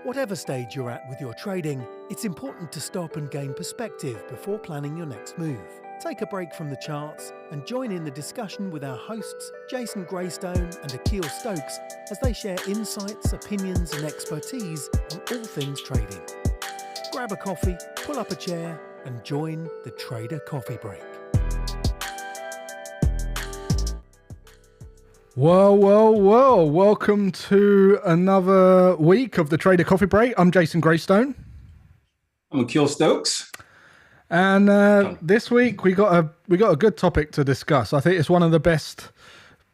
Whatever stage you're at with your trading, it's important to stop and gain perspective before planning your next move. Take a break from the charts and join in the discussion with our hosts, Jason Graystone and Akil Stokes, as they share insights, opinions and expertise on all things trading. Grab a coffee, pull up a chair and join the Trader Coffee Break. Well, welcome to another week of the Trader Coffee Break. I'm Jason Graystone. I'm Akil Stokes. And this week we got a good topic to discuss. I think it's one of the best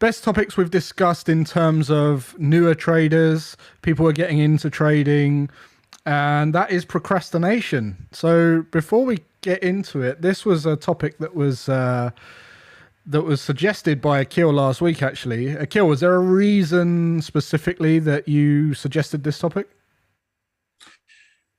topics we've discussed in terms of newer traders, people who are getting into trading, and that is procrastination. So before we get into it, this was a topic that was suggested by Akil last week, actually. Akil, was there a reason specifically that you suggested this topic?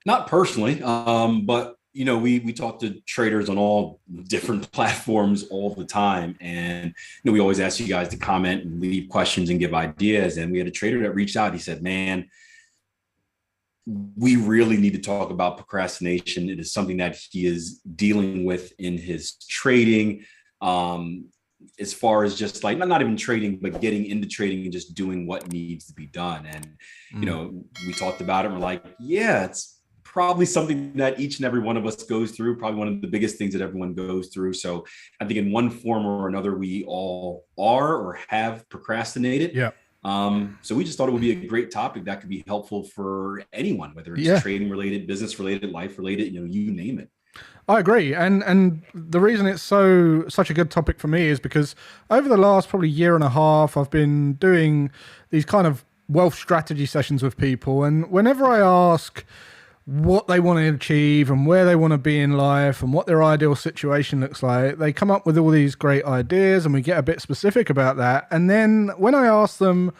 Not personally, but we talk to traders on all different platforms all the time. And we always ask you guys to comment and leave questions and give ideas. And we had a trader that reached out. He said, man, we really need to talk about procrastination. It is something that he is dealing with in his trading. As far as just like not even trading, but getting into trading and just doing what needs to be done. And, we talked about it and we're like, yeah, it's probably something that each and every one of us goes through, probably one of the biggest things that everyone goes through. So I think in one form or another, we all are or have procrastinated. Yeah. So we just thought it would be a great topic that could be helpful for anyone, whether it's trading related, business related, life related, you name it. I agree. And the reason it's such a good topic for me is because over the last probably year and a half, I've been doing these kind of wealth strategy sessions with people. And whenever I ask what they want to achieve and where they want to be in life and what their ideal situation looks like, they come up with all these great ideas and we get a bit specific about that. And then when I ask them,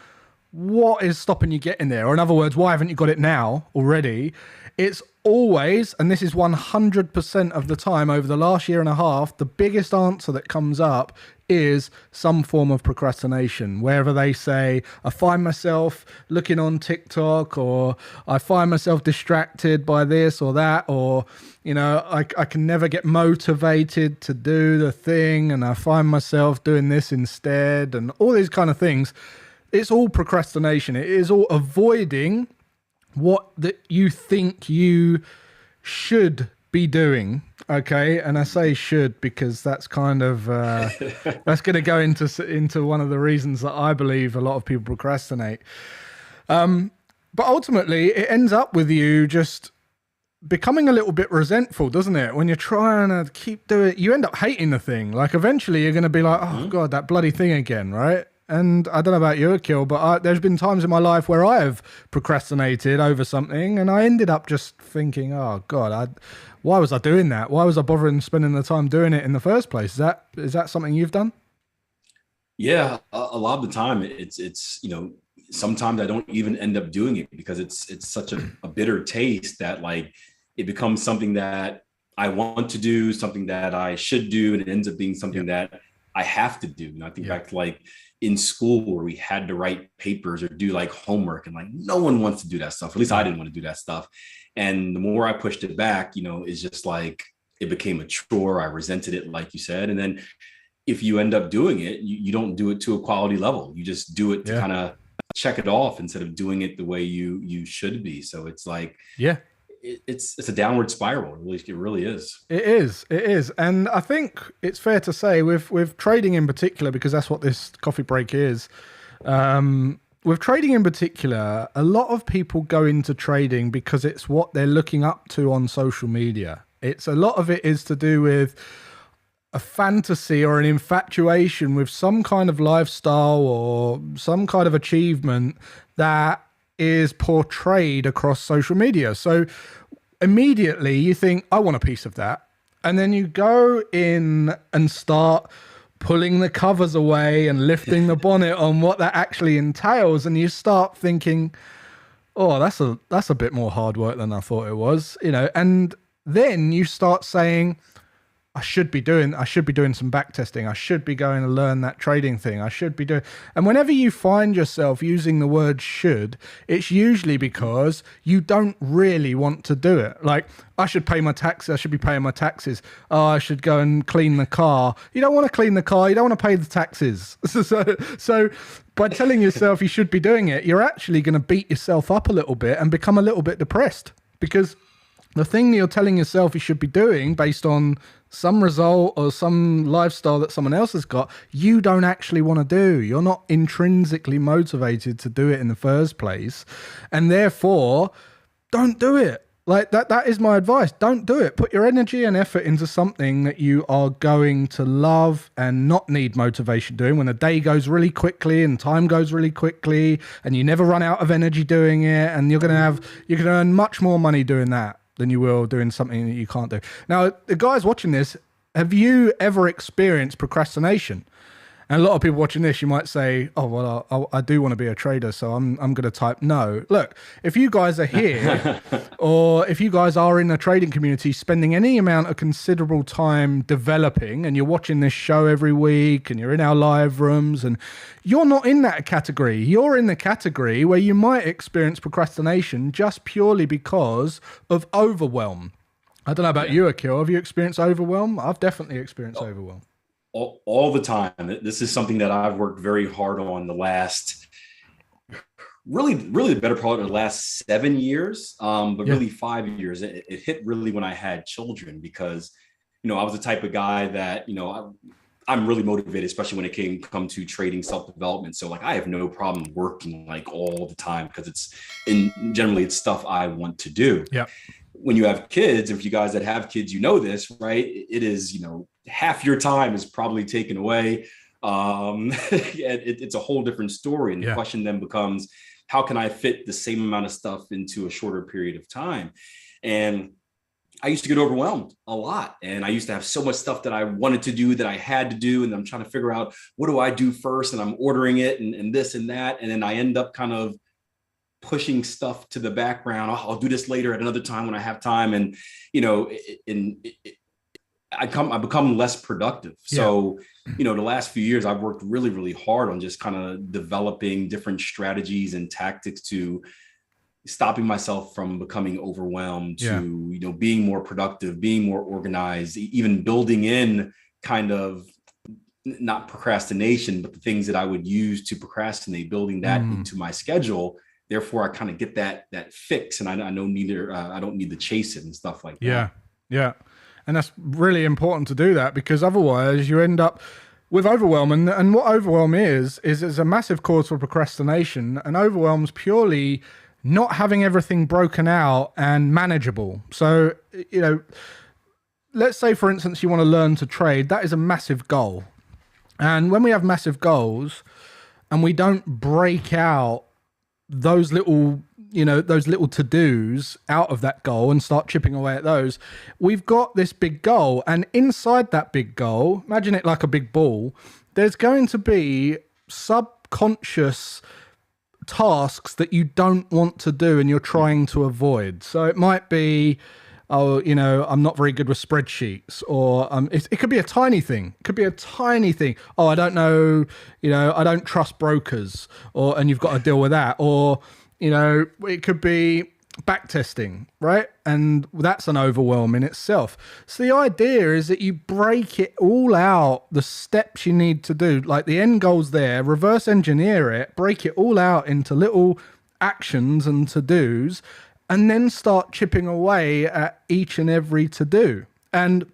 what is stopping you getting there? Or in other words, why haven't you got it now already? It's always, and this is 100% of the time over the last year and a half, the biggest answer that comes up is some form of procrastination. Wherever they say, I find myself looking on TikTok, or I find myself distracted by this or that, or, I can never get motivated to do the thing, and I find myself doing this instead, and all these kind of things. It's all procrastination. It is all avoiding what that you think you should be doing. Okay. And I say should because that's kind of, that's going to go into one of the reasons that I believe a lot of people procrastinate. But ultimately it ends up with you just becoming a little bit resentful, doesn't it? When you're trying to keep doing it, you end up hating the thing. Like eventually you're going to be like, oh God, that bloody thing again. Right. And I don't know about you, Akil, but there's been times in my life where I have procrastinated over something and I ended up just thinking, oh God, why was I doing that? Why was I bothering spending the time doing it in the first place? Is that something you've done? Yeah, a lot of the time it's sometimes I don't even end up doing it because it's such a bitter taste that like it becomes something that I want to do, something that I should do, and it ends up being something that I have to do. I think back to like in school where we had to write papers or do like homework, and like no one wants to do that stuff. At least I didn't want to do that stuff. And the more I pushed it back, it's just like it became a chore. I resented it, like you said. And then if you end up doing it, you don't do it to a quality level. You just do it to kind of check it off instead of doing it the way you should be. So it's like, it's a downward spiral. It really is. It is. And I think it's fair to say with trading in particular, because that's what this coffee break is. With trading in particular, a lot of people go into trading because it's what they're looking up to on social media. A lot of it is to do with a fantasy or an infatuation with some kind of lifestyle or some kind of achievement that is portrayed across social media. So immediately you think, I want a piece of that. And then you go in and start pulling the covers away and lifting the bonnet on what that actually entails. And you start thinking, oh, that's a bit more hard work than I thought it was, and then you start saying, I should be doing some back testing. I should be going to learn that trading thing. I should be doing. And whenever you find yourself using the word should, it's usually because you don't really want to do it. Like, I should pay my taxes. I should be paying my taxes. Oh, I should go and clean the car. You don't want to clean the car. You don't want to pay the taxes. So by telling yourself you should be doing it, you're actually going to beat yourself up a little bit and become a little bit depressed, because the thing that you're telling yourself you should be doing based on some result or some lifestyle that someone else has got, you don't actually want to do. You're not intrinsically motivated to do it in the first place. And therefore, don't do it. Like that is my advice. Don't do it. Put your energy and effort into something that you are going to love and not need motivation doing when the day goes really quickly and time goes really quickly and you never run out of energy doing it, and you can earn much more money doing that than you will doing something that you can't do. Now, the guys watching this, have you ever experienced procrastination? And a lot of people watching this, you might say, oh, well, I do want to be a trader, so I'm going to type no. Look, if you guys are here or if you guys are in a trading community spending any amount of considerable time developing, and you're watching this show every week and you're in our live rooms, and you're not in that category. You're in the category where you might experience procrastination just purely because of overwhelm. I don't know about you, Akil. Have you experienced overwhelm? I've definitely experienced overwhelm. All the time. This is something that I've worked very hard on the last, really the better part of the last 7 years, but really 5 years. It hit really when I had children, because, I was the type of guy that, I'm really motivated, especially when it come to trading, self-development. So like, I have no problem working like all the time, because generally it's stuff I want to do. Yeah. When you have kids, if you guys that have kids, this, right? It is, half your time is probably taken away. It's a whole different story. And the question then becomes, how can I fit the same amount of stuff into a shorter period of time? And I used to get overwhelmed a lot. And I used to have so much stuff that I wanted to do, that I had to do. And I'm trying to figure out, what do I do first? And I'm ordering it and this and that. And then I end up kind of pushing stuff to the background. I'll do this later at another time when I have time. And, I become less productive. So, the last few years I've worked really, really hard on just kind of developing different strategies and tactics to stopping myself from becoming overwhelmed, to, being more productive, being more organized, even building in kind of not procrastination, but the things that I would use to procrastinate, building that into my schedule. Therefore, I kind of get that fix, and I don't need to chase it and stuff like that. Yeah. And that's really important to do that, because otherwise you end up with overwhelm. And what overwhelm is a massive cause for procrastination. And overwhelm's purely not having everything broken out and manageable. So, let's say, for instance, you want to learn to trade. That is a massive goal. And when we have massive goals and we don't break out those little to-dos out of that goal and start chipping away at those, we've got this big goal. And inside that big goal, imagine it like a big ball, there's going to be subconscious tasks that you don't want to do and you're trying to avoid. So it might be, I'm not very good with spreadsheets, or it could be a tiny thing. It could be a tiny thing. Oh, I don't know, I don't trust brokers, and you've got to deal with that. Or, it could be back testing, right? And that's an overwhelm in itself. So the idea is that you break it all out, the steps you need to do, like the end goal's there, reverse engineer it, break it all out into little actions and to-dos, and then start chipping away at each and every to-do. And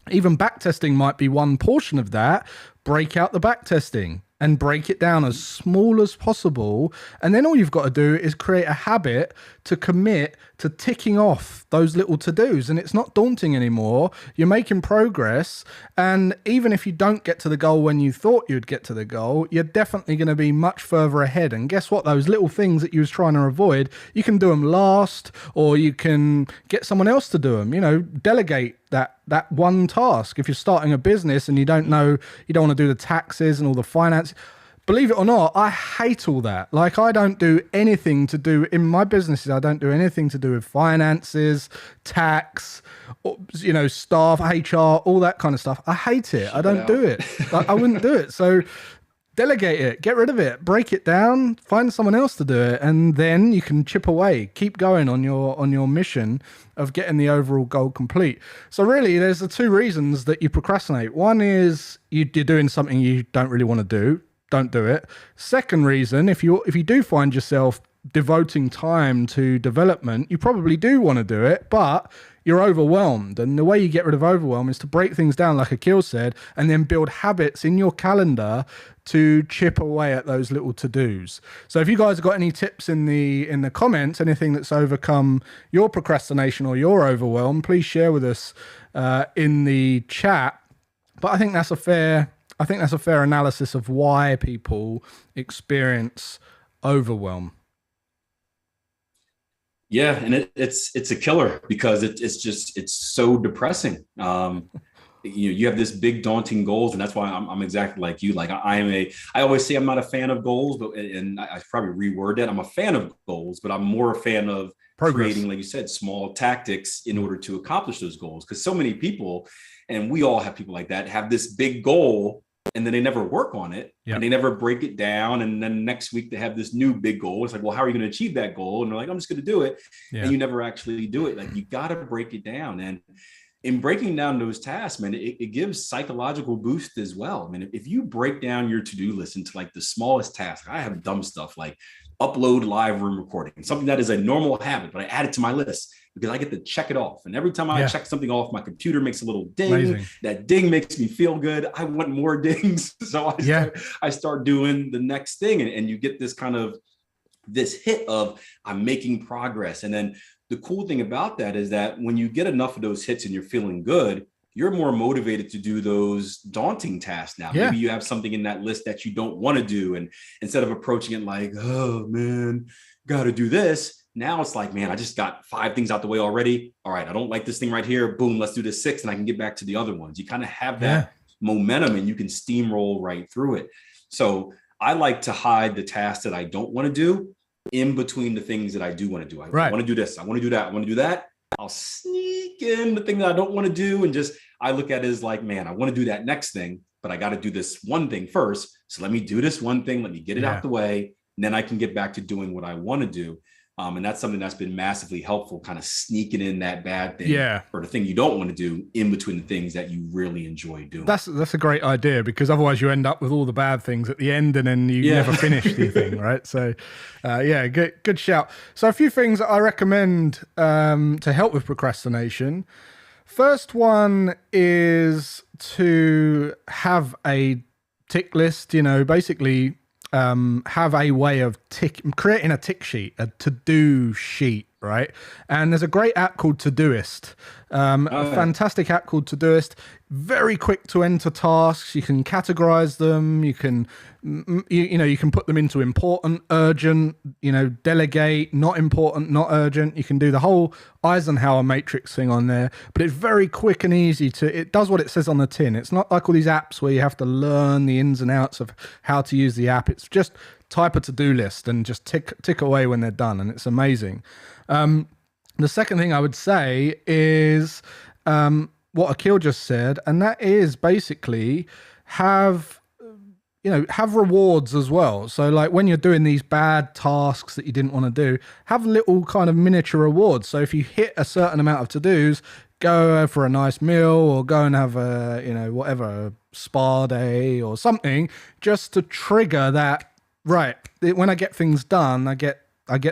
even backtesting might be one portion of that. Break out the backtesting and break it down as small as possible. And then all you've got to do is create a habit to commit to ticking off those little to-dos. And it's not daunting anymore. You're making progress. And even if you don't get to the goal when you thought you'd get to the goal, you're definitely going to be much further ahead. And guess what? Those little things that you was trying to avoid, you can do them last, or you can get someone else to do them. Delegate that one task. If you're starting a business and you don't want to do the taxes and all the finance, believe it or not, I hate all that. Like, I don't do anything to do in my businesses. I don't do anything to do with finances, tax, you know, staff, HR, all that kind of stuff. I hate it. I don't do it. I wouldn't do it. So delegate it, get rid of it, break it down, find someone else to do it, and then you can chip away, keep going on your mission of getting the overall goal complete. So really, there's the two reasons that you procrastinate. One is you're doing something you don't really want to do. Don't do it. Second reason, if you do find yourself devoting time to development, you probably do want to do it, but you're overwhelmed. And the way you get rid of overwhelm is to break things down, like Akil said, and then build habits in your calendar to chip away at those little to-dos. So if you guys have got any tips in the comments, anything that's overcome your procrastination or your overwhelm, please share with us in the chat. But I think that's a fair analysis of why people experience overwhelm. Yeah, and it's a killer because it's so depressing. You have this big daunting goals, and that's why I'm exactly like you. Like I always say I'm not a fan of goals, but and I probably reword that. I'm a fan of goals, but I'm more a fan of creating, like you said, small tactics in order to accomplish those goals. Because so many people, and we all have people like that, have this big goal, and then they never work on it, and they never break it down. And then next week they have this new big goal. It's like, well, how are you going to achieve that goal? And they're like, I'm just going to do it. And you never actually do it. Like, you got to break it down. And in breaking down those tasks, man, it gives psychological boost as well. I mean, if you break down your to-do list into like the smallest task, I have dumb stuff like upload live room recording, something that is a normal habit, but I add it to my list because I get to check it off. And every time I check something off, my computer makes a little ding. Amazing. That ding makes me feel good. I want more dings. So I start doing the next thing. And you get this kind of this hit of I'm making progress. And then the cool thing about that is that when you get enough of those hits and you're feeling good, you're more motivated to do those daunting tasks now. Maybe you have something in that list that you don't want to do. And instead of approaching it like, oh man, got to do this. Now it's like, man, I just got 5 things out the way already. All right, I don't like this thing right here. Boom, let's do this 6 and I can get back to the other ones. You kind of have that momentum and you can steamroll right through it. So I like to hide the tasks that I don't want to do in between the things that I do want to do. I want to do this. I want to do that. I want to do that. I'll sneak in the thing that I don't want to do. And I look at it as like, man, I want to do that next thing, but I got to do this one thing first. So let me do this one thing. Let me get it out the way. And then I can get back to doing what I want to do. And that's something that's been massively helpful, kind of sneaking in that bad thing or the thing you don't want to do in between the things that you really enjoy doing. That's a great idea, because otherwise you end up with all the bad things at the end and then you never finish the thing, right? So good shout. So a few things that I recommend to help with procrastination. First one is to have a tick list, basically have a way of creating a tick sheet, a to-do sheet, right? And there's a great app called Todoist, a fantastic app called Todoist. Very quick to enter tasks. You can categorize them. You can, you can put them into important, urgent, delegate, not important, not urgent. You can do the whole Eisenhower matrix thing on there, but it's very quick and easy it does what it says on the tin. It's not like all these apps where you have to learn the ins and outs of how to use the app. It's just type a to-do list and just tick away when they're done. And it's amazing. The second thing I would say is what Akil just said, and that is basically have rewards as well. So like when you're doing these bad tasks that you didn't want to do, have little kind of miniature rewards. So if you hit a certain amount of to-dos, go for a nice meal or go and have a spa day or something, just to trigger that, right, when I get things done, I get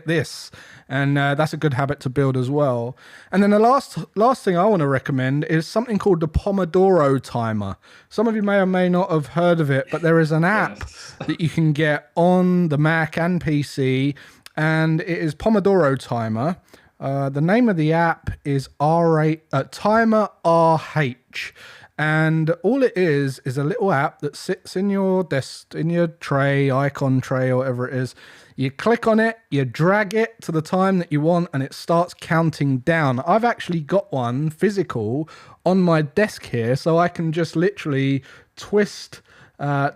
this. And that's a good habit to build as well. And then the last thing I want to recommend is something called the Pomodoro timer. Some of you may or may not have heard of it, but there is an app that you can get on the Mac and PC, and it is Pomodoro timer. The name of the app is Timer RH. And all it is a little app that sits in your desk, in your tray, icon tray, or whatever it is. You click on it, you drag it to the time that you want, and it starts counting down. I've actually got one physical on my desk here, so I can just literally twist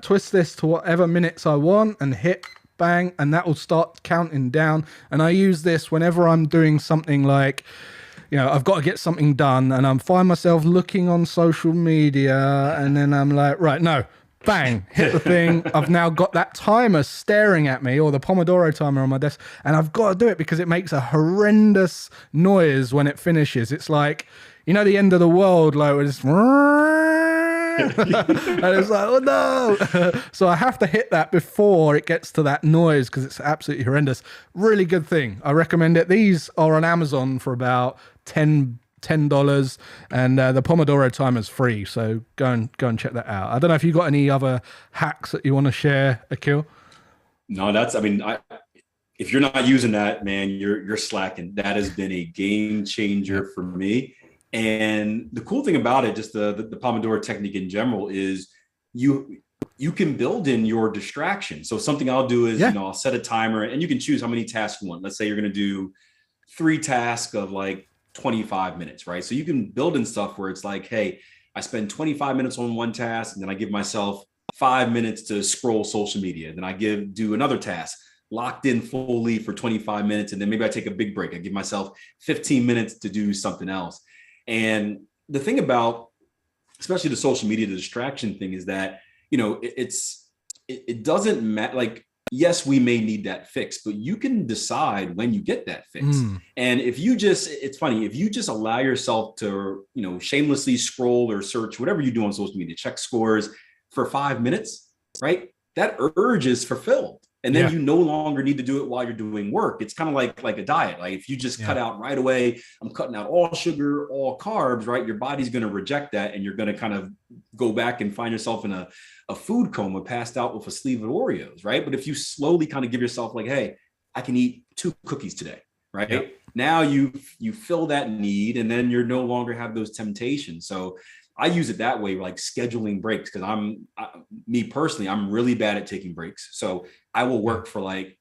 twist this to whatever minutes I want and hit bang, and that will start counting down. And I use this whenever I'm doing something like, I've got to get something done, and I find myself looking on social media, and then I'm like, right, no, bang, hit the thing. I've now got that timer staring at me, or the Pomodoro timer on my desk, and I've got to do it because it makes a horrendous noise when it finishes. It's like, the end of the world, like it's and it's like, oh no. So I have to hit that before it gets to that noise because it's absolutely horrendous. Really good thing. I recommend it. These are on Amazon for about $10, and the Pomodoro timer is free. So go and check that out. I don't know if you got any other hacks that you want to share, Akil. No, if you're not using that, man, you're slacking. That has been a game changer for me. And the cool thing about it, just the Pomodoro technique in general, is you can build in your distraction. So something I'll do is, I'll set a timer, and you can choose how many tasks you want. Let's say you're going to do 3 tasks of like 25 minutes, right? So you can build in stuff where it's like, hey, I spend 25 minutes on one task, and then I give myself 5 minutes to scroll social media. Then I do another task locked in fully for 25 minutes. And then maybe I take a big break. I give myself 15 minutes to do something else. And the thing about, especially the social media, the distraction thing is that, it doesn't matter. Like, yes, we may need that fix, but you can decide when you get that fix. And if you it's funny, if you just allow yourself to, shamelessly scroll or search, whatever you do on social media, check scores for 5 minutes, right? That urge is fulfilled. And then you no longer need to do it while you're doing work. It's kind of like a diet. Like if you just cut out right away, I'm cutting out all sugar, all carbs, right? Your body's going to reject that. And you're going to kind of go back and find yourself in a food coma, passed out with a sleeve of Oreos, right? But if you slowly kind of give yourself like, hey, I can eat 2 cookies today, right? Yep. Now you fill that need, and then you're no longer have those temptations. So I use it that way, like scheduling breaks, because me personally, I'm really bad at taking breaks. So I will work for like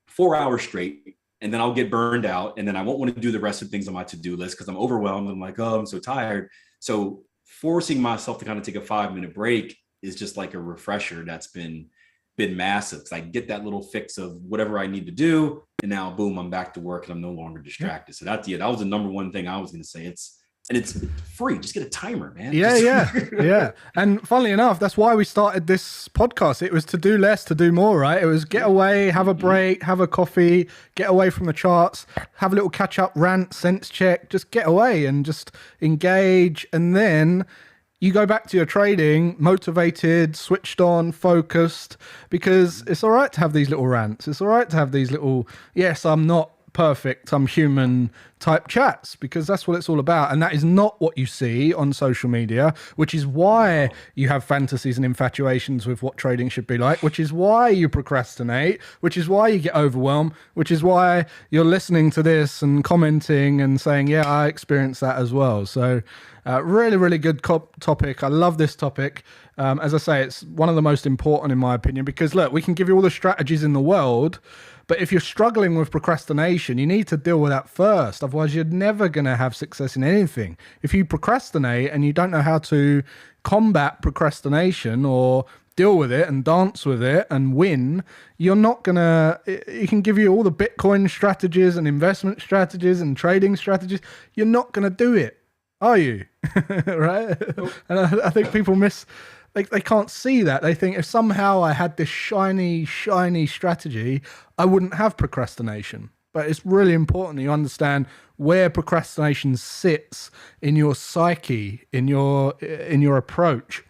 4 hours straight, and then I'll get burned out, and then I won't want to do the rest of the things on my to-do list because I'm overwhelmed. I'm like, oh, I'm so tired. So forcing myself to kind of take a 5-minute break is just like a refresher. That's been massive, because I get that little fix of whatever I need to do, and now boom, I'm back to work and I'm no longer distracted. So that was the number one thing I was going to say. It's free. Just get a timer, man. Yeah. And funnily enough, that's why we started this podcast. It was to do less, to do more, right? It was get away, have a break, have a coffee, get away from the charts, have a little catch up, rant, sense check, just get away and just engage. And then you go back to your trading motivated, switched on, focused, because it's all right to have these little rants. It's all right to have these little, yes, I'm not perfect, I'm human type chats, because that's what it's all about. And that is not what you see on social media, which is why you have fantasies and infatuations with what trading should be like, which is why you procrastinate, which is why you get overwhelmed, which is why you're listening to this and commenting and saying, yeah, I experienced that as well. So really, really good topic. I love this topic. As I say, it's one of the most important in my opinion, because look, we can give you all the strategies in the world, but if you're struggling with procrastination, you need to deal with that first. Otherwise, you're never going to have success in anything. If you procrastinate and you don't know how to combat procrastination or deal with it and dance with it and win, you're not going to, it can give you all the Bitcoin strategies and investment strategies and trading strategies. You're not going to do it, are you? Right? And I think people they can't see that. They think if somehow I had this shiny strategy, I wouldn't have procrastination. But it's really important that you understand where procrastination sits in your psyche, in your approach,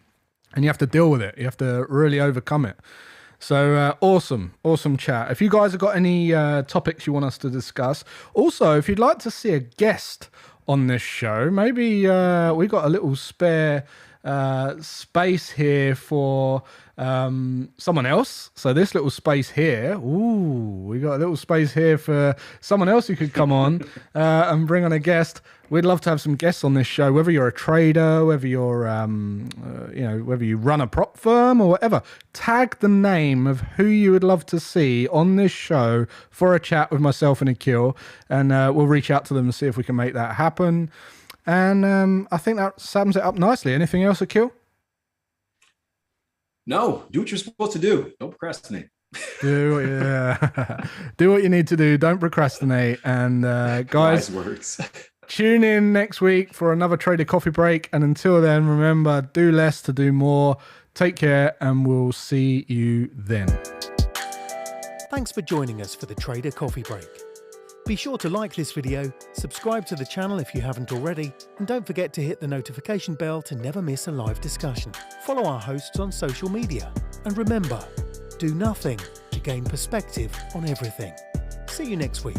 and you have to deal with it. You have to really overcome it. So awesome chat. If you guys have got any topics you want us to discuss, also if you'd like to see a guest on this show, maybe we got a little spare space here for someone else. So this little space here, we got a little space here for someone else who could come on and bring on a guest. We'd love to have some guests on this show, whether you're a trader, whether you're whether you run a prop firm or whatever. Tag the name of who you would love to see on this show for a chat with myself and Akil, and we'll reach out to them and see if we can make that happen. And I think that sums it up nicely. Anything else, Akil? No, do what you're supposed to do. Don't procrastinate. Do what you need to do. Don't procrastinate. And guys, Wise words. tune in next week for another Trader Coffee Break. And until then, remember, do less to do more. Take care, and we'll see you then. Thanks for joining us for the Trader Coffee Break. Be sure to like this video, subscribe to the channel if you haven't already, and don't forget to hit the notification bell to never miss a live discussion. Follow our hosts on social media. And remember, do nothing to gain perspective on everything. See you next week.